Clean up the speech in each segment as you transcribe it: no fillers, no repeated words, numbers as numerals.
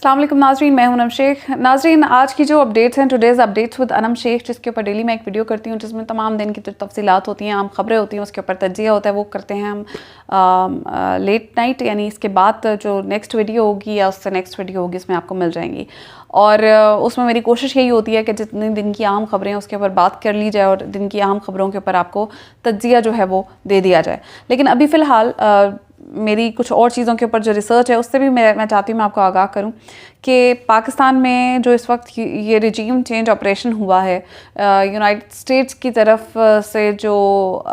अस्सलाम वालेकुम नाज़रीन, मैं हूं अनम शेख। नाज़रीन, आज की जो अपडेट्स हैं, today's updates with Anam Shaikh, जिसके ऊपर डेली मैं एक वीडियो करती हूं जिसमें तमाम दिन की जो तफसीलात होती हैं, आम खबरें होती हैं, उसके ऊपर तज्जिया होता है, वो करते हैं हम लेट नाइट, यानी इसके बाद जो नेक्स्ट वीडियो होगी या उससे नेक्स्ट वीडियो होगी उसमें आपको मिल जाएंगी। और उसमें मेरी कोशिश यही होती है कि जितने दिन की अहम खबरें हैं उसके ऊपर बात कर ली जाए और दिन की अहम खबरों के ऊपर आपको तज्जिया जो है वो दे दिया जाए। लेकिन अभी फ़िलहाल मेरी कुछ और चीज़ों के ऊपर जो रिसर्च है उससे भी मैं चाहती हूँ मैं आपको आगाह करूँ कि पाकिस्तान में जो इस वक्त ये रिजीम चेंज ऑपरेशन हुआ है यूनाइटेड स्टेट्स की तरफ से, जो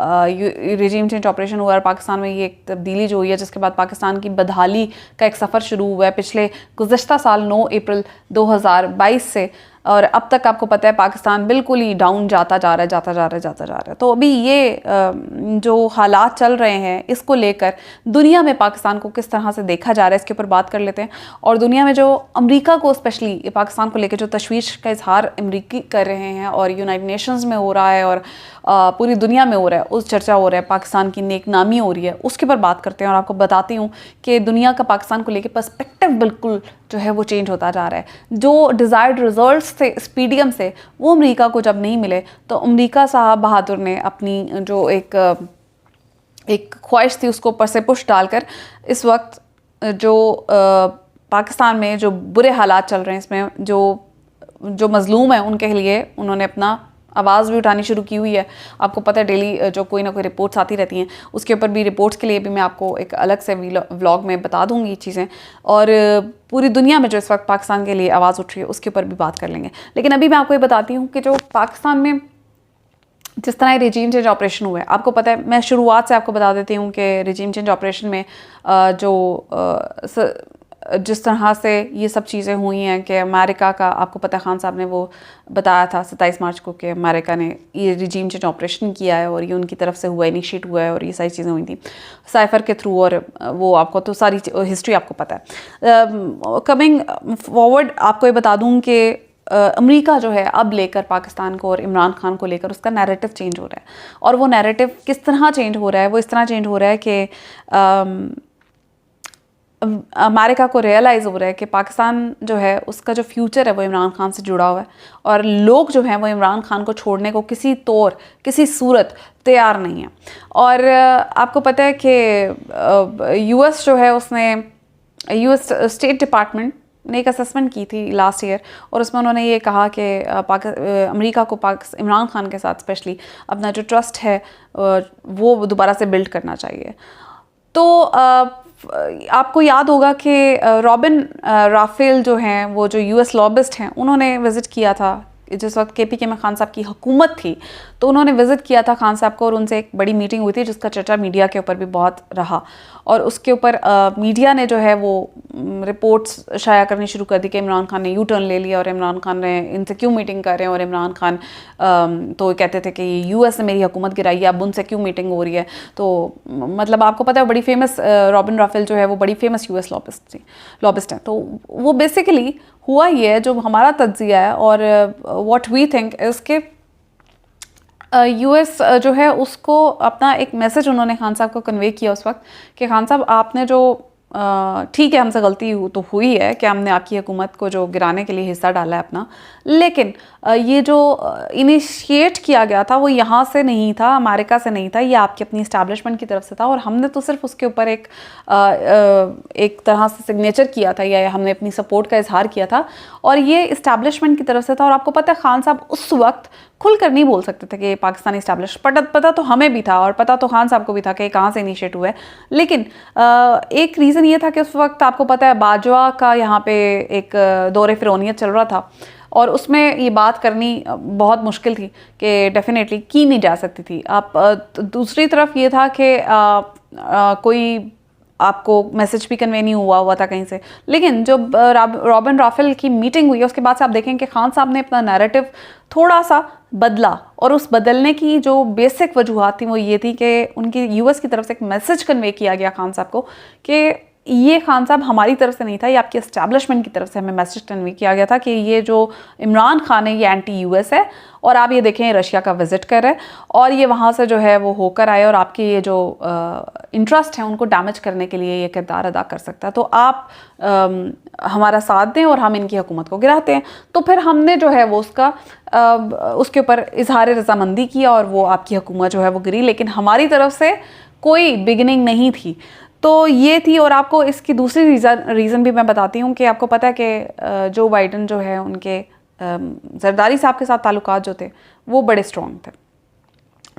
रिजीम चेंज ऑपरेशन हुआ है पाकिस्तान में, ये एक तब्दीली जो हुई है जिसके बाद पाकिस्तान की बदहाली का एक सफ़र शुरू हुआ है पिछले गुज़श्ता साल 9 अप्रैल 2022 से। और अब तक आपको पता है पाकिस्तान बिल्कुल ही डाउन जाता जा रहा है। तो अभी ये जो हालात चल रहे हैं इसको लेकर दुनिया में पाकिस्तान को किस तरह से देखा जा रहा है, इसके ऊपर बात कर लेते हैं। और दुनिया में जो अमेरिका को स्पेशली पाकिस्तान को लेकर जो तशवीश का इजहार अमेरिकी कर रहे हैं और यूनाइटेड नेशंस में हो रहा है और पूरी दुनिया में हो रहा है, उस चर्चा हो रहा है, पाकिस्तान की नेकनामी हो रही है, उसके ऊपर बात करते हैं और आपको बताती हूँ कि दुनिया का पाकिस्तान को लेकर पर्सपेक्टिव बिल्कुल जो है वो चेंज होता जा रहा है। जो डिज़ायर्ड रिजल्ट्स थे स्पीडियम से, वो अमेरिका को जब नहीं मिले तो अमेरिका साहब बहादुर ने अपनी जो एक ख्वाहिश थी उसको ऊपर से पुश डालकर इस वक्त जो पाकिस्तान में जो बुरे हालात चल रहे हैं, इसमें जो मज़लूम है उनके लिए उन्होंने अपना आवाज़ भी उठानी शुरू की हुई है। आपको पता है डेली जो कोई ना कोई रिपोर्ट्स आती रहती हैं, उसके ऊपर भी रिपोर्ट्स के लिए भी मैं आपको एक अलग से व्लॉग में बता दूंगी चीज़ें। और पूरी दुनिया में जो इस वक्त पाकिस्तान के लिए आवाज़ उठ रही है उसके ऊपर भी बात कर लेंगे। लेकिन अभी मैं आपको ये बताती हूँ कि जो पाकिस्तान में जिस तरह रिजीम चेंज ऑपरेशन हुआ है, आपको पता है, मैं शुरुआत से आपको बता देती हूँ कि रिजीम चेंज ऑपरेशन में जिस तरह से ये सब चीज़ें हुई हैं कि अमेरिका का, आपको पता है खान साहब ने वो बताया था 27 मार्च को कि अमेरिका ने ये रिजीम चेंज ऑपरेशन किया है और ये उनकी तरफ से हुआ, इनिशिएट हुआ है और ये सारी चीज़ें हुई थी साइफर के थ्रू। और वो आपको तो सारी हिस्ट्री आपको पता है। कमिंग फॉरवर्ड आपको ये बता दूँ कि अमेरिका जो है अब लेकर पाकिस्तान को और इमरान खान को लेकर उसका नैरेटिव चेंज हो रहा है। और वो नैरेटिव किस तरह चेंज हो रहा है? वो इस तरह चेंज हो रहा है कि अमेरिका को रियलाइज़ हो रहा है कि पाकिस्तान जो है उसका जो फ्यूचर है वो इमरान खान से जुड़ा हुआ है और लोग जो हैं वो इमरान खान को छोड़ने को किसी सूरत तैयार नहीं है। और आपको पता है कि यूएस जो है उसने यूएस स्टेट डिपार्टमेंट ने एक असेसमेंट की थी लास्ट ईयर और उसमें उन्होंने ये कहा कि अमेरिका को इमरान खान के साथ स्पेशली अपना जो ट्रस्ट है वो दोबारा से बिल्ड करना चाहिए। तो आपको याद होगा कि रॉबिन राफेल जो हैं, वो जो यूएस लॉबिस्ट हैं, उन्होंने विज़िट किया था जिस वक्त केपीके में खान साहब की हुकूमत थी। तो उन्होंने विज़िट किया था खान साहब को और उनसे एक बड़ी मीटिंग हुई थी जिसका चर्चा मीडिया के ऊपर भी बहुत रहा। और उसके ऊपर मीडिया ने जो है वो रिपोर्ट्स शाया करनी शुरू कर दी कि इमरान खान ने यू टर्न ले लिया और इमरान खान ने इनसे क्यों मीटिंग कर रहे हैं और इमरान खान तो कहते थे कि यूएस ने मेरी हुकूमत गिराई है, अब उनसे क्यों मीटिंग हो रही है। तो मतलब आपको पता है बड़ी फेमस रॉबिन राफेल जो है वो बड़ी फेमस यूएस लॉबिस्ट हैं। तो वो बेसिकली हुआ ये है, जो हमारा तज्जिया है और व्हाट वी थिंक इज़ के यूएस जो है उसको अपना एक मैसेज उन्होंने खान साहब को कन्वे किया उस वक्त कि खान साहब आपने जो ठीक है हमसे गलती तो हुई है कि हमने आपकी हुकूमत को जो गिराने के लिए हिस्सा डाला है अपना, लेकिन ये जो इनिशिएट किया गया था वो यहाँ से नहीं था, अमेरिका से नहीं था, ये आपकी अपनी इस्टेब्लिशमेंट की तरफ से था और हमने तो सिर्फ उसके ऊपर एक तरह से सिग्नेचर किया था या हमने अपनी सपोर्ट का इजहार किया था और ये इस्टेब्लिशमेंट की तरफ से था। और आपको पता है खान साहब उस वक्त खुलकर नहीं बोल सकते थे कि पाकिस्तानी इस्टेब्लिश, पता तो हमें भी था और पता तो खान साहब को भी था कि कहाँ से इनिशिएट हुआ है। लेकिन एक रीज़न ये था कि उस वक्त आपको पता है बाजवा का यहाँ पे एक दौरे फिरौनियत चल रहा था और उसमें ये बात करनी बहुत मुश्किल थी कि डेफिनेटली की नहीं जा सकती थी। आप दूसरी तरफ ये था कि कोई आपको मैसेज भी कन्वे नहीं हुआ था कहीं से। लेकिन जब रॉबिन राफेल की मीटिंग हुई उसके बाद से आप देखें कि खान साहब ने अपना नैरेटिव थोड़ा सा बदला और उस बदलने की जो बेसिक वजूहात थी वो ये थी कि उनकी यूएस की तरफ से एक मैसेज कन्वे किया गया खान साहब को कि ये खान साहब हमारी तरफ से नहीं था, ये आपकी एस्टैब्लिशमेंट की तरफ से हमें मैसेज कन्वे किया गया था कि ये जो इमरान खान है ये एंटी यूएस है, और आप ये देखें रशिया का विजिट कर रहे हैं और ये वहाँ से जो है वो होकर आए और आपके ये जो इंटरेस्ट हैं उनको डैमेज करने के लिए ये किरदार अदा कर सकता है, तो आप हमारा साथ दें और हम इनकी हुकूमत को गिराते हैं। तो फिर हमने जो है वो उसके ऊपर इजहार रजामंदी किया और वो आपकी हुकूमत जो है वो गिरी, लेकिन हमारी तरफ से कोई बिगिनिंग नहीं थी। तो ये थी। और आपको इसकी दूसरी रीज़न भी मैं बताती हूँ कि आपको पता है कि जो बाइडन जो है उनके जरदारी साहब के साथ ताल्लुकात जो थे वो बड़े स्ट्रॉन्ग थे।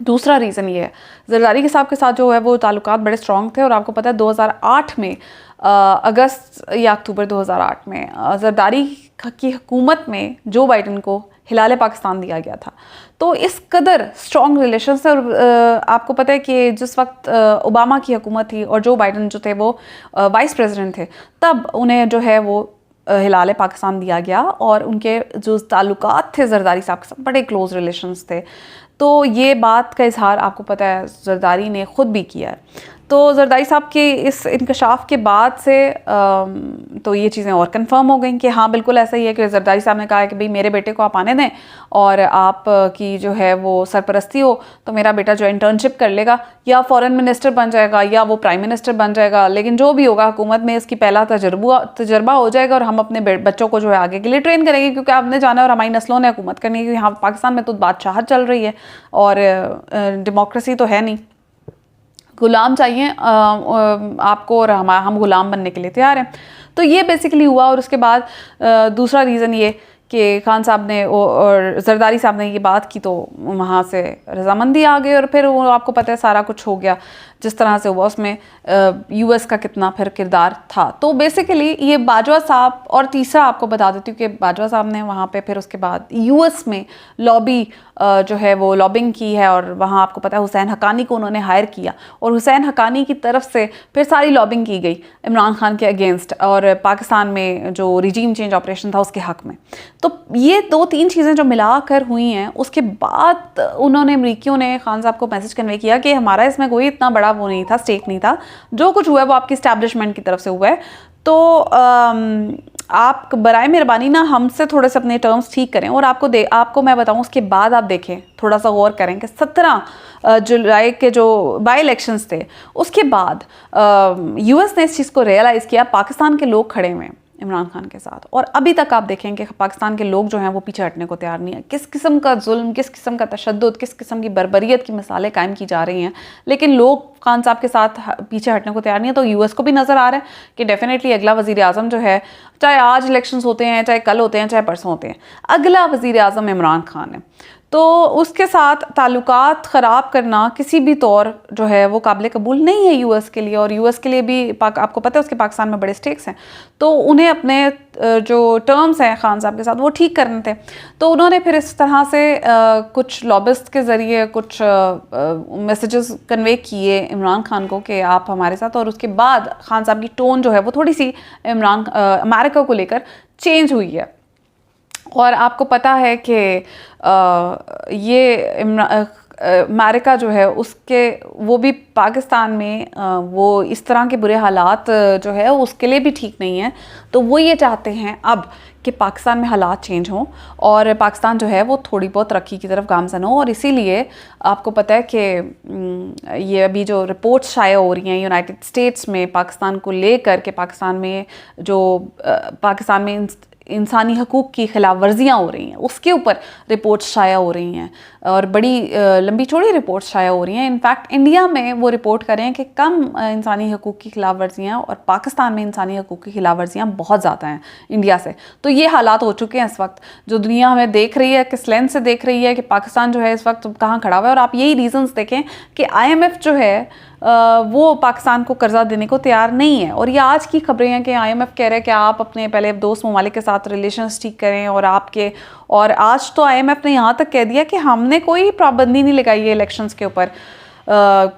दूसरा रीज़न ये है, जरदारी के साहब के साथ जो है वो ताल्लुकात बड़े स्ट्रॉन्ग थे, और आपको पता है 2008 में अगस्त या अक्टूबर 2008 में जरदारी की हुकूमत में जो बाइडन को हिलाल पाकिस्तान दिया गया था। तो इस कदर स्ट्रॉन्ग रिलेशंस है। और आपको पता है कि जिस वक्त ओबामा की हुकूमत थी और जो बाइडन जो थे वो वाइस प्रेसिडेंट थे, तब उन्हें जो है वो हिलाल पाकिस्तान दिया गया और उनके जो ताल्लुकात थे जरदारी साहब के साथ बड़े क्लोज रिलेशंस थे। तो ये बात का इजहार आपको पता है जरदारी ने ख़ुद भी किया है। तो जरदारी साहब के इस इंकशाफ के बाद से तो ये चीज़ें और कंफर्म हो गई कि हाँ बिल्कुल ऐसा ही है कि जरदारी साहब ने कहा है कि भाई मेरे बेटे को आप आने दें और आप की जो है वो सरपरस्ती हो, तो मेरा बेटा जो इंटर्नशिप कर लेगा या फॉरेन मिनिस्टर बन जाएगा या वो प्राइम मिनिस्टर बन जाएगा, लेकिन जो भी होगा हुकूमत में इसकी पहला तजर्बा हो जाएगा और हम अपने बच्चों को जो है आगे के लिए ट्रेन करेंगे, क्योंकि आपने जाना है और हमारी नस्लों ने हुकूमत करनी है, क्योंकि यहाँ पाकिस्तान में तो बादशाहत चल रही है और डेमोक्रेसी तो है नहीं। गुलाम चाहिए आपको और हम गुलाम बनने के लिए तैयार हैं। तो ये बेसिकली हुआ। और उसके बाद दूसरा रीज़न ये कि खान साहब ने और जरदारी साहब ने ये बात की तो वहाँ से रजामंदी आ गई और फिर वो आपको पता है सारा कुछ हो गया जिस तरह से हुआ। उसमें यूएस का कितना फिर किरदार था। तो बेसिकली ये बाजवा साहब, और तीसरा आपको बता देती हूँ कि बाजवा साहब ने वहाँ पे फिर उसके बाद यूएस में लॉबी जो है वो लॉबिंग की है, और वहाँ आपको पता है हुसैन हक्कानी को उन्होंने हायर किया और हुसैन हक्कानी की तरफ से फिर सारी लॉबिंग की गई इमरान खान के अगेंस्ट और पाकिस्तान में जो रिजीम चेंज ऑपरेशन था उसके हक़ में। तो ये 2-3 चीज़ें जो मिलाकर हुई हैं, उसके बाद उन्होंने अमरीकियों ने खान साहब को मैसेज कन्वे किया कि हमारा इसमें कोई इतना बड़ा वो नहीं था, स्टेक नहीं था, जो कुछ हुआ है वो आपकी इस्टेब्लिशमेंट की तरफ से हुआ है। तो आप बराए मेहरबानी ना हमसे थोड़े से अपने टर्म्स ठीक करें। और आपको मैं बताऊं उसके बाद आप देखें, थोड़ा सा गौर करें कि 17 जुलाई के जो बाई इलेक्शंस थे उसके बाद यूएस ने इस चीज़ को रियलाइज़ किया, पाकिस्तान के लोग खड़े हुए हैं इमरान खान के साथ, और अभी तक आप देखें कि पाकिस्तान के लोग जो हैं वो पीछे हटने को तैयार नहीं है। किस किस्म का जुल्म, किस किस्म का तशद्दुद, किस किस्म की बर्बरियत की मिसालें कायम की जा रही हैं, लेकिन लोग खान साहब के साथ पीछे हटने को तैयार नहीं है। तो यूएस को भी नज़र आ रहा है कि डेफिनेटली अगला वज़ीर आज़म जो है, चाहे आज इलेक्शंस होते हैं, चाहे कल होते हैं, चाहे परसों होते हैं, अगला वज़ीर आज़म इमरान खान है। तो उसके साथ ताल्लुकात ख़राब करना किसी भी तौर जो है वो काबिल कबूल नहीं है यूएस के लिए, और यूएस के लिए भी आपको पता है उसके पाकिस्तान में बड़े स्टेक्स हैं। तो उन्हें अपने जो टर्म्स हैं खान साहब के साथ वो ठीक करने थे। तो उन्होंने फिर इस तरह से कुछ लॉबिस्ट के ज़रिए कुछ मैसेजेस कन्वे किए इमरान खान को कि आप हमारे साथ, और उसके बाद खान साहब की टोन जो है वो थोड़ी सी अमेरिका को लेकर चेंज हुई है। और आपको पता है कि ये अमेरिका जो है उसके वो भी पाकिस्तान में वो इस तरह के बुरे हालात जो है उसके लिए भी ठीक नहीं है। तो वो ये चाहते हैं अब कि पाकिस्तान में हालात चेंज हों और पाकिस्तान जो है वो थोड़ी बहुत तरक्की की तरफ गामज़न हो। और इसीलिए आपको पता है कि ये अभी जो रिपोर्ट्स शाया हो रही हैं यूनाइटेड स्टेट्स में पाकिस्तान को लेकर के पाकिस्तान में इंसानी हकूक़ की खिलाफ वर्जियाँ हो रही हैं, उसके ऊपर रिपोर्ट्स शाया हो रही हैं और बड़ी लंबी चौड़ी रिपोर्ट्स शाया हो रही हैं। इनफैक्ट इंडिया में वो रिपोर्ट कर रहे हैं कि कम इंसानी हकूक़ की खिलाफ वर्जियाँ और पाकिस्तान में इंसानी हकूक़ की खिलाफ वर्जियाँ बहुत ज़्यादा हैं इंडिया से। तो ये हालात हो चुके हैं इस वक्त, जो दुनिया हमें देख रही है, किस लेंस से देख रही है कि पाकिस्तान जो है इस वक्त कहाँ खड़ा हुआ है। और आप यही रीज़न्स देखें कि IMF जो है वो पाकिस्तान को कर्जा देने को तैयार नहीं है। और ये आज की खबरें हैं कि IMF कह रहे हैं कि आप अपने पहले दोस्त ममालिक के साथ रिलेशंस ठीक करें, और आज तो IMF ने यहाँ तक कह दिया कि हमने कोई पाबंदी नहीं लगाई है इलेक्शंस के ऊपर,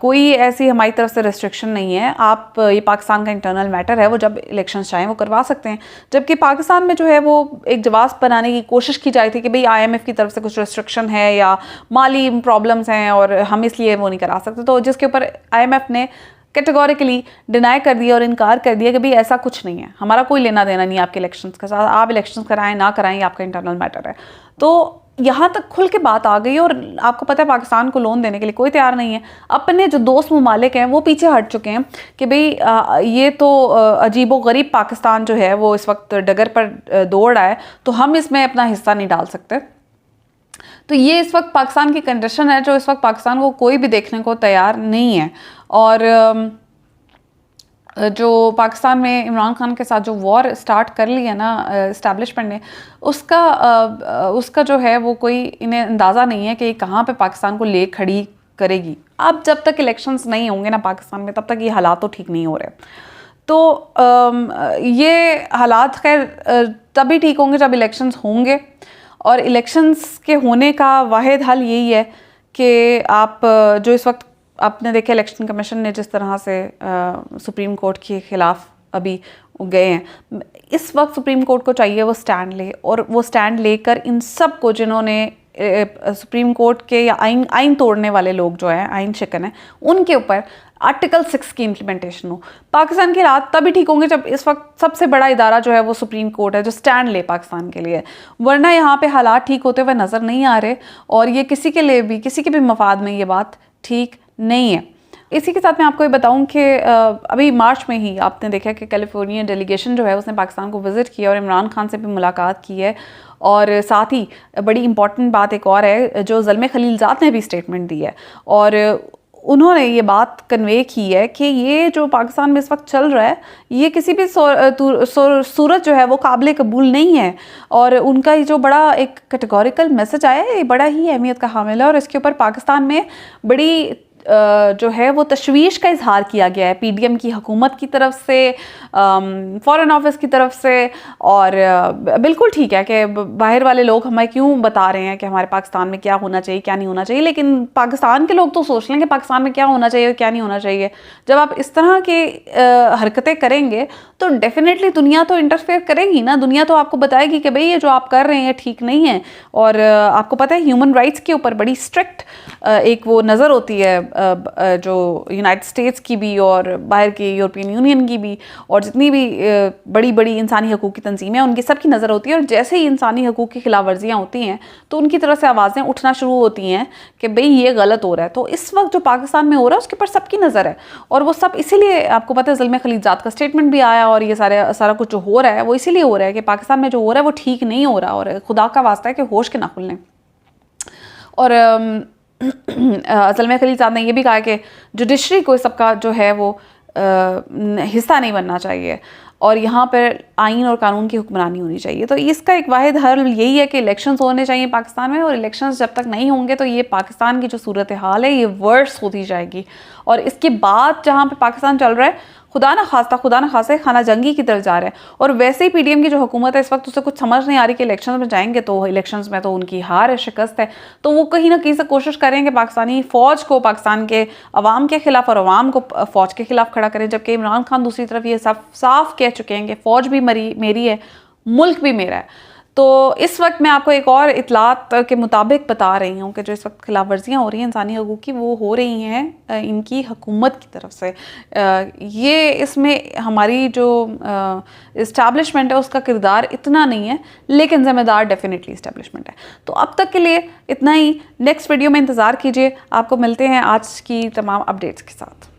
कोई ऐसी हमारी तरफ से रेस्ट्रिक्शन नहीं है। आप ये पाकिस्तान का इंटरनल मैटर है, वो जब इलेक्शन चाहें वो करवा सकते हैं। जबकि पाकिस्तान में जो है वो एक जवाब बनाने की कोशिश की जाती थी कि भाई IMF की तरफ से कुछ रेस्ट्रिक्शन है या माली प्रॉब्लम्स हैं और हम इसलिए वो नहीं करा सकते। तो जिसके ऊपर IMF ने कैटेगोरिकली डिनाई कर दिया और इनकार कर दिया कि भाई ऐसा कुछ नहीं है, हमारा कोई लेना देना नहीं है आपके इलेक्शंस के साथ, आप इलेक्शंस कराएं ना कराएं ये आपका इंटरनल मैटर है। तो यहाँ तक खुल के बात आ गई और आपको पता है पाकिस्तान को लोन देने के लिए कोई तैयार नहीं है। अपने जो दोस्त ममालिक हैं वो पीछे हट चुके हैं कि भाई ये तो अजीबो गरीब पाकिस्तान जो है वो इस वक्त डगर पर दौड़ रहा है, तो हम इसमें अपना हिस्सा नहीं डाल सकते। तो ये इस वक्त पाकिस्तान की कंडीशन है जो इस वक्त पाकिस्तान को कोई भी देखने को तैयार नहीं है। और जो पाकिस्तान में इमरान खान के साथ जो वॉर स्टार्ट कर लिया ना इस्टेब्लिशमेंट ने, उसका जो है वो कोई इन्हें अंदाज़ा नहीं है कि कहाँ पे पाकिस्तान को ले खड़ी करेगी। अब जब तक इलेक्शंस नहीं होंगे ना पाकिस्तान में तब तक ये हालात तो ठीक नहीं हो रहे। तो ये हालात खैर तभी ठीक होंगे जब इलेक्शंस होंगे, और इलेक्शंस के होने का वाहिद हल यही है कि आप जो इस वक्त आपने देखा इलेक्शन कमीशन ने जिस तरह से सुप्रीम कोर्ट के ख़िलाफ़ अभी गए हैं, इस वक्त सुप्रीम कोर्ट को चाहिए वो स्टैंड ले, और वो स्टैंड लेकर इन सब को जिन्होंने सुप्रीम कोर्ट के या आइन तोड़ने वाले लोग जो हैं, आइन शिकन है, उनके ऊपर आर्टिकल 6 की इम्प्लीमेंटेशन हो। पाकिस्तान के हालात तभी ठीक होंगे जब इस वक्त सबसे बड़ा इदारा जो है वो सुप्रीम कोर्ट है जो स्टैंड ले पाकिस्तान के लिए, वरना यहाँ पे हालात ठीक होते हुए नज़र नहीं आ रहे, और ये किसी के लिए भी किसी के भी मफाद में ये बात ठीक नहीं है। इसी के साथ मैं आपको ये बताऊं कि अभी मार्च में ही आपने देखा कि कैलिफोर्निया डेलीगेशन जो है उसने पाकिस्तान को विज़िट किया और इमरान खान से भी मुलाकात की है। और साथ ही बड़ी इंपॉर्टेंट बात एक और है जो ज़ल्मे खलीलज़ाद ने भी स्टेटमेंट दी है, और उन्होंने ये बात कन्वे की है कि ये जो पाकिस्तान में इस वक्त चल रहा है ये किसी भी सूरत जो है वो काबिल कबूल नहीं है। और उनका ये जो बड़ा एक कैटेगोरिकल मैसेज आया है ये बड़ा ही अहमियत का हामिल है, और इसके ऊपर पाकिस्तान में बड़ी जो है वो तशवीश का इजहार किया गया है पीडीएम की हुकूमत की तरफ से, फ़ॉरेन ऑफिस की तरफ से। और बिल्कुल ठीक है कि बाहर वाले लोग हमें क्यों बता रहे हैं कि हमारे पाकिस्तान में क्या होना चाहिए क्या नहीं होना चाहिए, लेकिन पाकिस्तान के लोग तो सोच लेंगे पाकिस्तान में क्या होना चाहिए और क्या नहीं होना चाहिए। जब आप इस तरह की हरकतें करेंगे तो डेफिनेटली दुनिया तो इंटरफेयर करेगी ना, दुनिया तो आपको बताएगी कि भाई ये जो आप कर रहे हैं ठीक नहीं है। और आपको पता है ह्यूमन राइट्स के ऊपर बड़ी स्ट्रिक्ट एक वो नज़र होती है जो यूनाइटेड स्टेट्स की भी और बाहर की यूरोपियन यूनियन की भी, और जितनी भी बड़ी बड़ी इंसानी हकूक़ की तंजीमें हैं उनकी सबकी नज़र होती है। और जैसे ही इंसानी हकूक़ की खिलाफ वर्जियाँ होती हैं तो उनकी तरफ से आवाज़ें उठना शुरू होती हैं कि भाई ये गलत हो रहा है। तो इस वक्त जो पाकिस्तान में हो रहा है उसके ऊपर सबकी नज़र है, और वो सब इसीलिए आपको पता है ज़ल्मे खलीलज़ाद का स्टेटमेंट भी आया, और ये सारा कुछ जो हो रहा है वो इसीलिए हो रहा है कि पाकिस्तान में जो हो रहा है वो ठीक नहीं हो रहा, और खुदा का वास्ता है कि होश के ना खुलने। और ज़ल्मे खलीलज़ाद ने यह भी कहा कि जुडिशरी को सबका जो है वो हिस्सा नहीं बनना चाहिए, और यहाँ पर आइन और कानून की हुक्मरानी होनी चाहिए। तो इसका एक वाहिद हल यही है कि इलेक्शंस होने चाहिए पाकिस्तान में, और इलेक्शंस जब तक नहीं होंगे तो ये पाकिस्तान की जो सूरत हाल है ये वर्स होती जाएगी। और इसके बाद जहाँ पे पाकिस्तान चल रहा है खुदा ना खासा खाना जंगी की तरफ जा रहा है। और वैसे ही पीडीएम की जो हुकूमत है इस वक्त उसे कुछ समझ नहीं आ रही कि इलेक्शंस में जाएंगे तो इलेक्शंस में तो उनकी हार है, शिकस्त है, तो वो कहीं ना कहीं से कोशिश करेंगे पाकिस्तानी फ़ौज को पाकिस्तान के अवाम के ख़िलाफ़ और अवाम को फ़ौज के ख़िलाफ़ खड़ा करें। जबकि इमरान खान दूसरी तरफ ये साफ कह चुके हैं कि फ़ौज भी मेरी है, मुल्क भी मेरा है। तो इस वक्त मैं आपको एक और इतलात के मुताबिक बता रही हूँ कि जो इस वक्त खिलाफ वर्जियाँ हो रही हैं इंसानी हकूक़ की वो हो रही हैं इनकी हुकूमत की तरफ से। ये इसमें हमारी जो इस्टेब्लिशमेंट है उसका किरदार इतना नहीं है, लेकिन ज़िम्मेदार डेफिनेटली इस्टेब्लिशमेंट है। तो अब तक के लिए इतना ही, नेक्स्ट वीडियो में इंतज़ार कीजिए, आपको मिलते हैं आज की तमाम अपडेट्स के साथ।